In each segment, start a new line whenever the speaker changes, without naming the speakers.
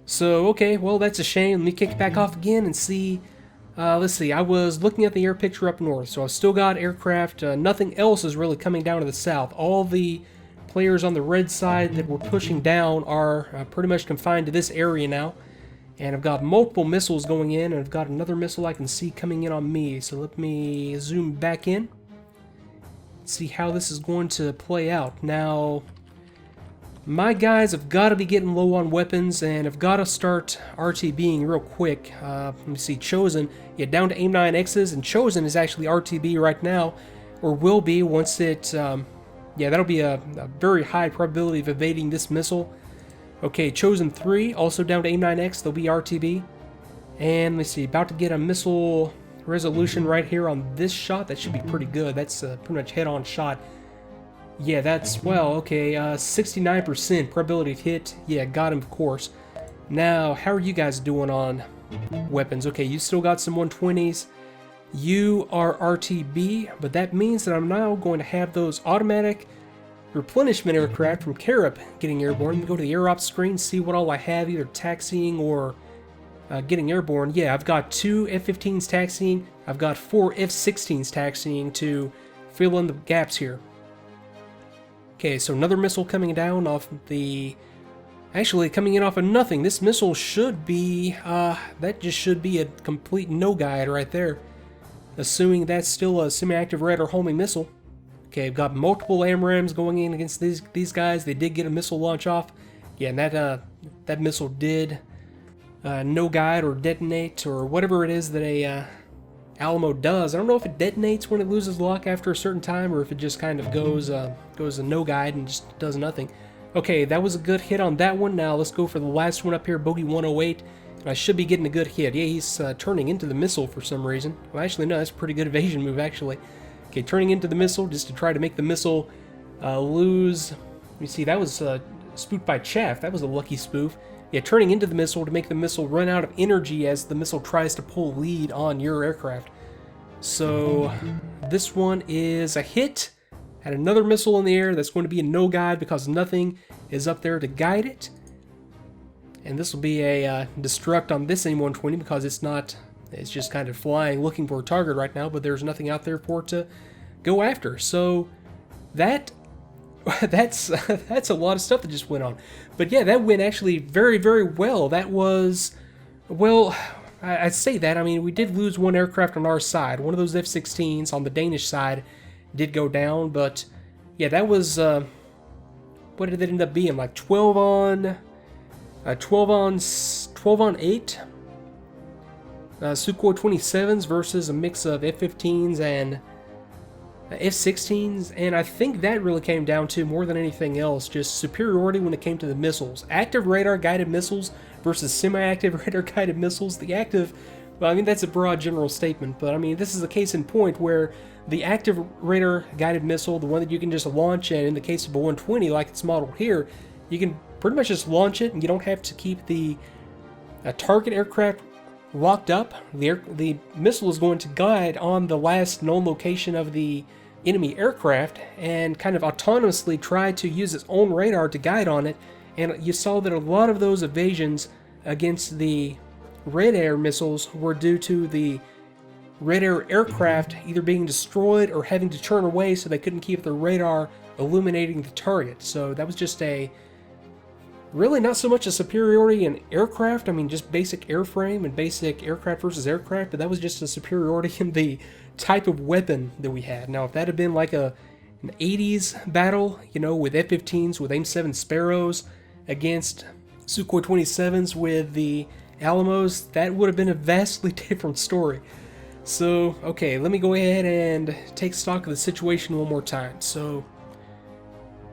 So, okay, well, that's a shame. Let me kick it back off again and see. Let's see, I was looking at the air picture up north, so I've still got aircraft. Nothing else is really coming down to the south. All the players on the red side that we're pushing down are pretty much confined to this area now. And I've got multiple missiles going in, and I've got another missile I can see coming in on me. So let me zoom back in. See how this is going to play out. Now, my guys have got to be getting low on weapons, and have got to start RTBing real quick. Let me see, Chosen, yeah, down to AIM-9Xs, and Chosen is actually RTB right now, or will be once it, yeah, that'll be a very high probability of evading this missile. Okay, Chosen 3, also down to AIM-9X, they'll be RTB. And let's see, about to get a missile resolution right here on this shot. That should be pretty good. That's a pretty much head-on shot. Yeah, that's, well, okay, 69% probability of hit. Yeah, got him, of course. Now, how are you guys doing on weapons? Okay, you still got some 120s. You are RTB, but that means that I'm now going to have those automatic replenishment aircraft from Carib getting airborne. Let me go to the air ops screen, see what all I have, either taxiing or getting airborne. Yeah, I've got 2 F-15s taxiing. I've got 4 F-16s taxiing to fill in the gaps here. Okay, so another missile coming down off the... Actually, coming in off of nothing. This missile should be... that just should be a complete no-guide right there. Assuming that's still a semi-active radar homing missile. Okay, I've got multiple AMRAAMs going in against these guys. They did get a missile launch off. Yeah, and that missile did no-guide or detonate or whatever it is that a Alamo does. I don't know if it detonates when it loses luck after a certain time, or if it just kind of goes a no-guide and just does nothing. Okay, that was a good hit on that one. Now let's go for the last one up here, Bogey 108. I should be getting a good hit. Yeah, he's turning into the missile for some reason. Well, actually, no, that's a pretty good evasion move, actually. Okay, turning into the missile just to try to make the missile lose. Let me see, that was spoofed by Chaff. That was a lucky spoof. Yeah, turning into the missile to make the missile run out of energy as the missile tries to pull lead on your aircraft. So this one is a hit. Had another missile in the air. That's going to be a no-guide because nothing is up there to guide it. And this will be a destruct on this AIM-120 because it's not... It's just kind of flying, looking for a target right now, but there's nothing out there for it to go after. So that's a lot of stuff that just went on. But yeah, that went actually very, very well. That was, well, I'd say that. I mean, we did lose one aircraft on our side. One of those F-16s on the Danish side did go down, but yeah, that was, what did it end up being? Like 12 on 8? Sukhoi 27s versus a mix of F-15s and F-16s, and I think that really came down to, more than anything else, just superiority when it came to the missiles. Active radar-guided missiles versus semi-active radar-guided missiles. The active, well, I mean, that's a broad general statement, but I mean, this is a case in point where the active radar-guided missile, the one that you can just launch, and in the case of a 120, like it's modeled here, you can pretty much just launch it, and you don't have to keep the target aircraft locked up. The missile is going to guide on the last known location of the enemy aircraft and kind of autonomously try to use its own radar to guide on it. And you saw that a lot of those evasions against the Red Air missiles were due to the Red Air aircraft either being destroyed or having to turn away so they couldn't keep their radar illuminating the target. So that was just a really not so much a superiority in aircraft, I mean just basic airframe and basic aircraft versus aircraft, but that was just a superiority in the type of weapon that we had. Now if that had been like an 80s battle, you know, with F-15s, with AIM-7 Sparrows against Sukhoi 27s with the Alamos, that would have been a vastly different story. So, okay, let me go ahead and take stock of the situation one more time. So,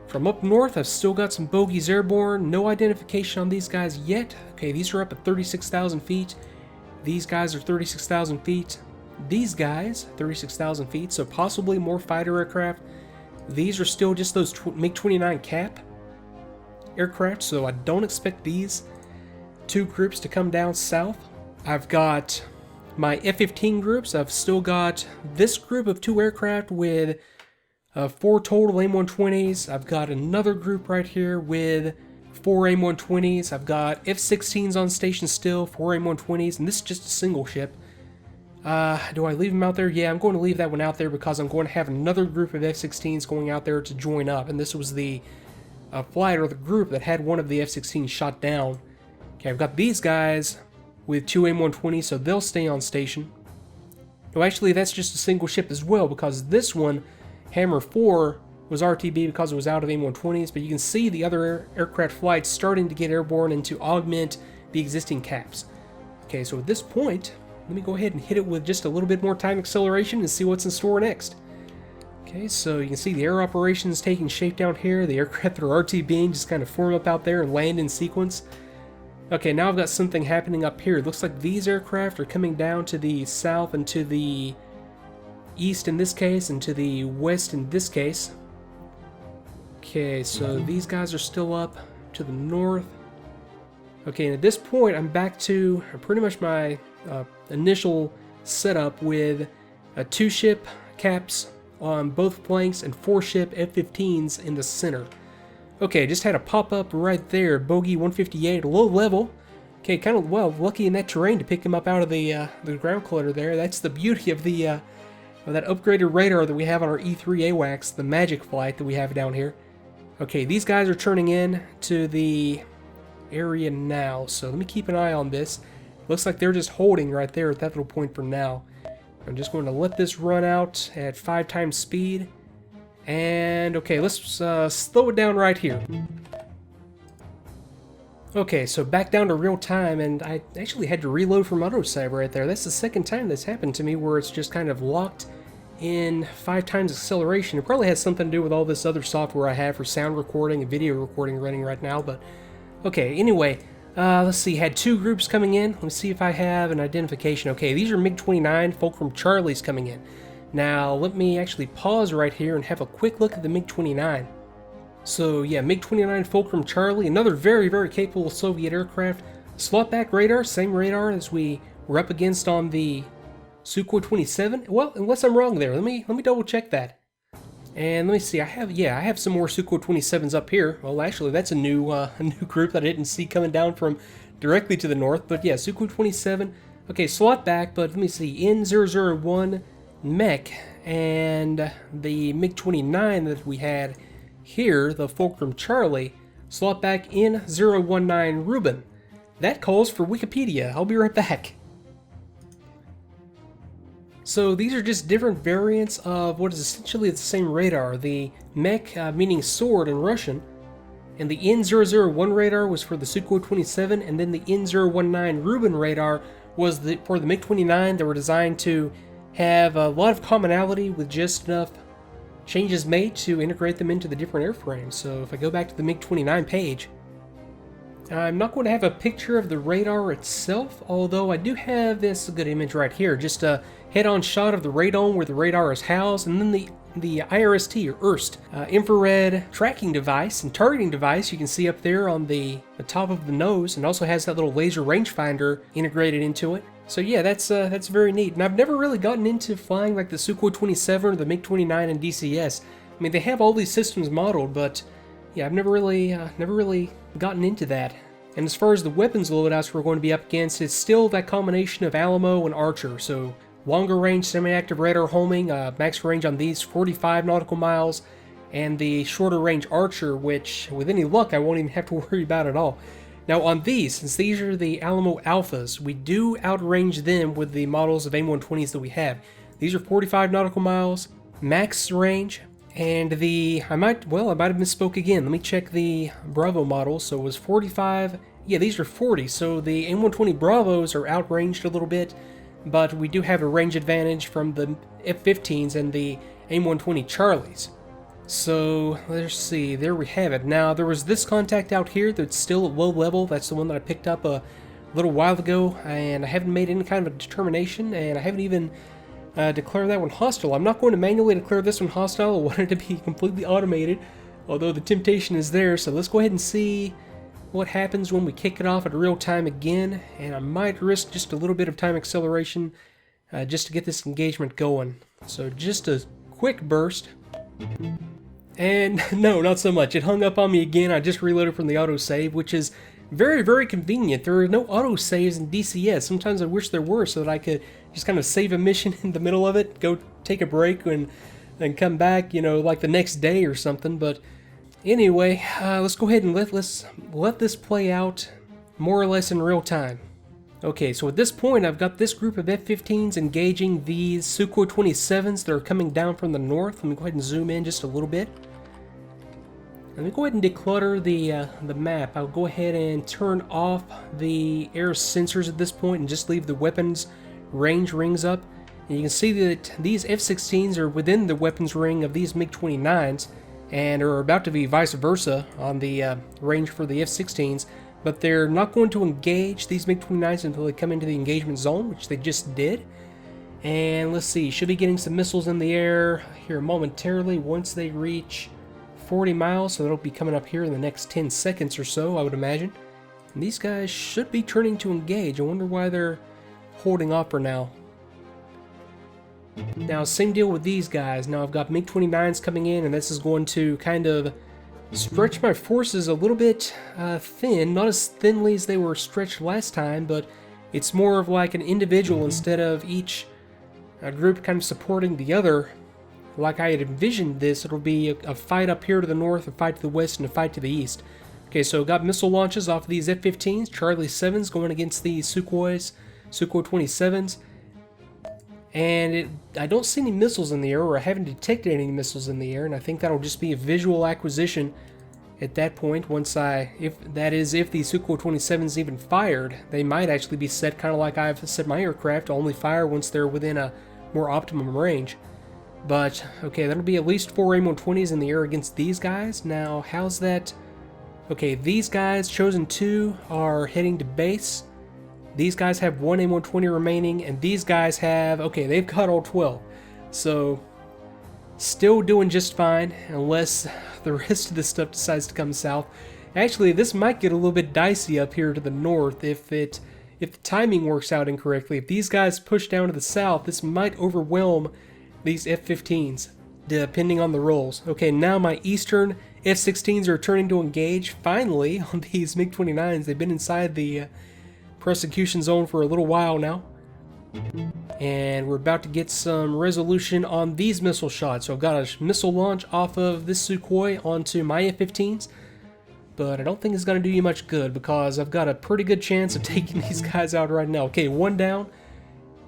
from up north, I've still got some bogeys airborne. No identification on these guys yet. Okay, these are up at 36,000 feet. These guys are 36,000 feet. These guys, 36,000 feet, so possibly more fighter aircraft. These are still just those MiG-29 cap aircraft, so I don't expect these two groups to come down south. I've got my F-15 groups. I've still got this group of 2 aircraft with 4 total AIM-120s. I've got another group right here with 4 AIM-120s. I've got F-16s on station still, 4 AIM-120s, and this is just a single ship. Do I leave them out there? Yeah, I'm going to leave that one out there because I'm going to have another group of F-16s going out there to join up, and this was the flight or the group that had one of the F-16s shot down. Okay, I've got these guys with 2 AIM-120s, so they'll stay on station. No, actually, that's just a single ship as well, because this one, Hammer 4, was RTB because it was out of AIM-120s, but you can see the other aircraft flights starting to get airborne and to augment the existing caps. Okay, so at this point, let me go ahead and hit it with just a little bit more time acceleration and see what's in store next. Okay, so you can see the air operations taking shape down here. The aircraft that are RTBing just kind of form up out there and land in sequence. Okay, now I've got something happening up here. It looks like these aircraft are coming down to the south and to the east in this case, and to the west in this case. Okay, so these guys are still up to the north. Okay, and at this point, I'm back to pretty much my initial setup with 2 ship caps on both flanks and 4 ship F-15s in the center. Okay, just had a pop-up right there, bogey 158, low level. Okay, kind of, well, lucky in that terrain to pick him up out of the ground clutter there. That's the beauty of the of that upgraded radar that we have on our E3 AWACS, the Magic Flight that we have down here. Okay, these guys are turning in to the area now, so let me keep an eye on this. Looks like they're just holding right there at that little point for now. I'm just going to let this run out at 5 times speed. And okay, let's slow it down right here. Okay, so back down to real time, and I actually had to reload from autosave right there. That's the second time that's happened to me where it's just kind of locked in 5 times acceleration. It probably has something to do with all this other software I have for sound recording and video recording running right now, but okay, anyway, let's see, had 2 groups coming in. Let's see if I have an identification. Okay, these are MiG-29 Fulcrum Charlies coming in. Now, let me actually pause right here and have a quick look at the MiG-29. So, yeah, MiG-29 Fulcrum Charlie, another very, very capable Soviet aircraft. Slot back radar, same radar as we were up against on the Sukhoi 27. Well, unless I'm wrong there, let me double check that. And let me see, I have some more Sukhoi 27s up here. Well, actually, that's a new group that I didn't see coming down from directly to the north. But yeah, Sukhoi 27. Okay, slot back, but let me see, N001 mech and the MiG-29 that we had here, the Fulcrum Charlie, slot back N019 Ruben. That calls for Wikipedia. I'll be right back. So these are just different variants of what is essentially the same radar. The mech, meaning sword in Russian, and the N001 radar was for the Sukhoi 27, and then the N019 Ruben radar was for the MiG-29 that were designed to have a lot of commonality with just enough changes made to integrate them into the different airframes. So if I go back to the MiG-29 page, I'm not going to have a picture of the radar itself, although I do have this good image right here, just a head-on shot of the radome where the radar is housed, and then the IRST, or IRST, infrared tracking device and targeting device you can see up there on the top of the nose, and also has that little laser rangefinder integrated into it. So yeah, that's very neat. And I've never really gotten into flying like the Sukhoi 27 or the MiG-29 and DCS. I mean, they have all these systems modeled, but yeah, I've never really gotten into that. And as far as the weapons loadouts we're going to be up against, it's still that combination of Alamo and Archer. So longer range semi-active radar homing, max range on these 45 nautical miles, and the shorter range Archer, which with any luck I won't even have to worry about at all. Now on these, since these are the Alamo Alphas, we do outrange them with the models of AIM-120s that we have. These are 45 nautical miles, max range, and I might have misspoke again. Let me check the Bravo model. So it was 45, yeah, these are 40, so the AIM-120 Bravos are outranged a little bit, but we do have a range advantage from the F-15s and the AIM-120 Charlies. So, let's see, there we have it. Now, there was this contact out here that's still at low level. That's the one that I picked up a little while ago, and I haven't made any kind of a determination, and I haven't even declared that one hostile. I'm not going to manually declare this one hostile. I want it to be completely automated, although the temptation is there. So let's go ahead and see what happens when we kick it off at real time again, and I might risk just a little bit of time acceleration just to get this engagement going. So just a quick burst. And no, not so much. It hung up on me again. I just reloaded from the autosave, which is very, very convenient. There are no autosaves in DCS. Sometimes I wish there were so that I could just kind of save a mission in the middle of it, go take a break and come back, you know, like the next day or something. But anyway, let's go ahead and let this play out more or less in real time. Okay, so at this point, I've got this group of F-15s engaging these Sukhoi 27s that are coming down from the north. Let me go ahead and zoom in just a little bit. Let me go ahead and declutter the map. I'll go ahead and turn off the air sensors at this point and just leave the weapons range rings up. And you can see that these F-16s are within the weapons ring of these MiG-29s and are about to be vice versa on the range for the F-16s. But they're not going to engage these MiG-29s until they come into the engagement zone, which they just did. And let's see, should be getting some missiles in the air here momentarily once they reach 40 miles, so that'll be coming up here in the next 10 seconds or so, I would imagine. And these guys should be turning to engage. I wonder why they're holding off for now. Now, same deal with these guys. Now, I've got MiG-29s coming in, and this is going to kind of stretch my forces a little bit thin, not as thinly as they were stretched last time, but it's more of like an individual instead of each group kind of supporting the other. Like I had envisioned this, it'll be a fight up here to the north, a fight to the west, and a fight to the east. Okay, so got missile launches off of these F-15s, Charlie 7s going against these Sukhoi 27s. And I don't see any missiles in the air, or I haven't detected any missiles in the air, and I think that'll just be a visual acquisition at that point. Once if these Sukhoi 27s even fired, they might actually be set kind of like I've set my aircraft to only fire once they're within a more optimum range. But, okay, that'll be at least 4 AIM-120s in the air against these guys. Now, how's that? Okay, these guys, Chosen 2, are heading to base. These guys have 1 AIM-120 remaining, and these guys have, okay, they've got all 12. So, still doing just fine, unless the rest of this stuff decides to come south. Actually, this might get a little bit dicey up here to the north if the timing works out incorrectly. If these guys push down to the south, this might overwhelm these F-15s, depending on the rolls. Okay, now my eastern F-16s are turning to engage, finally, on these MiG-29s. They've been inside the prosecution zone for a little while now. And we're about to get some resolution on these missile shots. So I've got a missile launch off of this Sukhoi onto my F-15s. But I don't think it's going to do you much good because I've got a pretty good chance of taking these guys out right now. Okay, one down.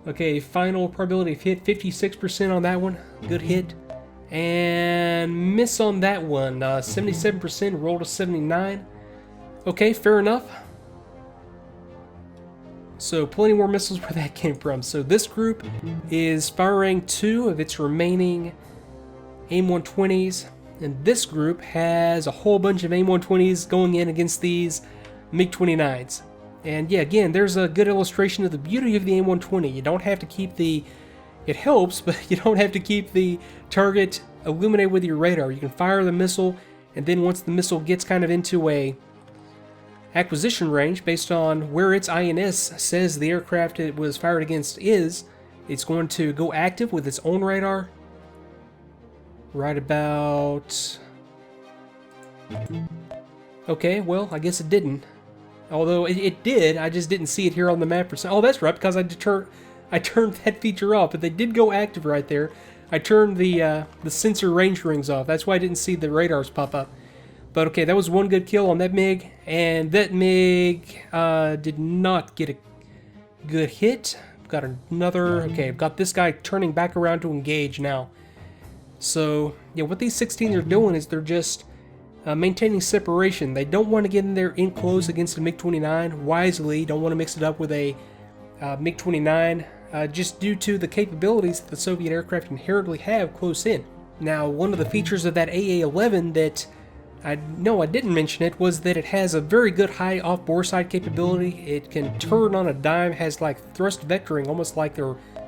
Okay, final probability of hit, 56% on that one. Good hit. And miss on that one. 77%, roll to 79. Okay, fair enough. So plenty more missiles where that came from. So this group is firing 2 of its remaining AIM-120s. And this group has a whole bunch of AIM-120s going in against these MiG-29s. And yeah, again, there's a good illustration of the beauty of the AIM-120. You don't have to keep it helps, but you don't have to keep the target illuminated with your radar. You can fire the missile, and then once the missile gets kind of into a acquisition range based on where its INS says the aircraft it was fired against is, it's going to go active with its own radar right about... Okay, well, I guess it didn't. Although it did, I just didn't see it here on the map. Oh, that's right, because I turned that feature off, but they did go active right there. I turned the sensor range rings off. That's why I didn't see the radars pop up. But okay, that was one good kill on that MiG, and that MiG did not get a good hit. I've got another. Okay, I've got this guy turning back around to engage now. So yeah, what these 16s are doing is they're just maintaining separation. They don't want to get in there in close against a MiG-29. Wisely, don't want to mix it up with a MiG-29, just due to the capabilities that the Soviet aircraft inherently have close in. Now, one of the features of that AA-11 that I didn't mention it was that it has a very good high off-bore side capability. It can turn on a dime, has like thrust vectoring, almost like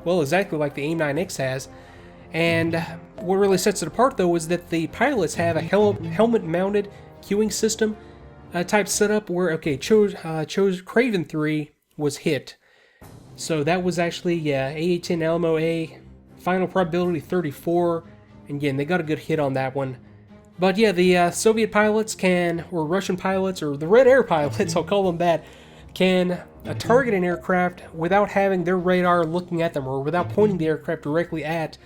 exactly like the AIM-9X has. And what really sets it apart, though, is that the pilots have a helmet-mounted queuing system type setup where, okay, Craven 3 was hit. So that was actually, yeah, AA-10 Alamo A, final probability 34. And again, they got a good hit on that one. But yeah, the Soviet pilots can, or Russian pilots, or the Red Air pilots, I'll call them that, can target an aircraft without having their radar looking at them, or without pointing the aircraft directly at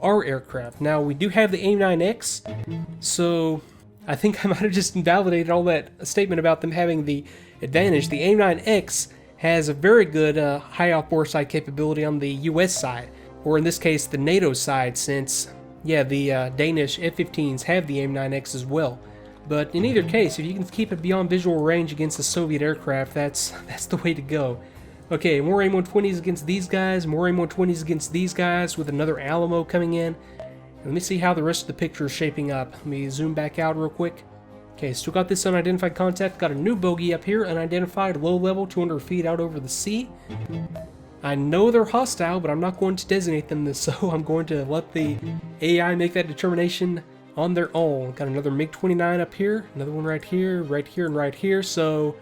our aircraft. Now, we do have the AIM-9X, so I think I might have just invalidated all that statement about them having the advantage. The AIM-9X has a very good high outboard side capability on the US side, or in this case, the NATO side, since, yeah, the Danish F-15s have the AIM-9X as well. But in either case, if you can keep it beyond visual range against the Soviet aircraft, that's the way to go. Okay, more AIM-120s against these guys, more AIM-120s against these guys, with another Alamo coming in. Let me see how the rest of the picture is shaping up. Let me zoom back out real quick. Okay, still got this unidentified contact. Got a new bogey up here, unidentified, low level, 200 feet out over the sea. I know they're hostile, but I'm not going to designate them this, so I'm going to let the AI make that determination on their own. Got another MiG-29 up here, another one right here, and right here, so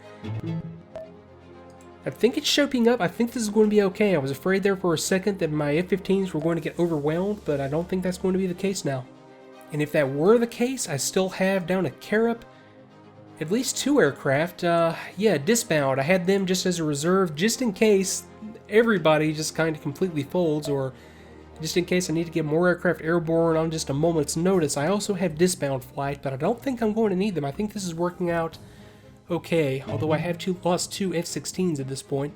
I think it's shaping up. I think this is going to be okay. I was afraid there for a second that my F-15s were going to get overwhelmed, but I don't think that's going to be the case now. And if that were the case, I still have down at Carup at least 2 aircraft. Yeah, disbound. I had them just as a reserve, just in case everybody just kind of completely folds, or just in case I need to get more aircraft airborne on just a moment's notice. I also have disbound flight, but I don't think I'm going to need them. I think this is working out okay, although I have lost 2 F-16s at this point.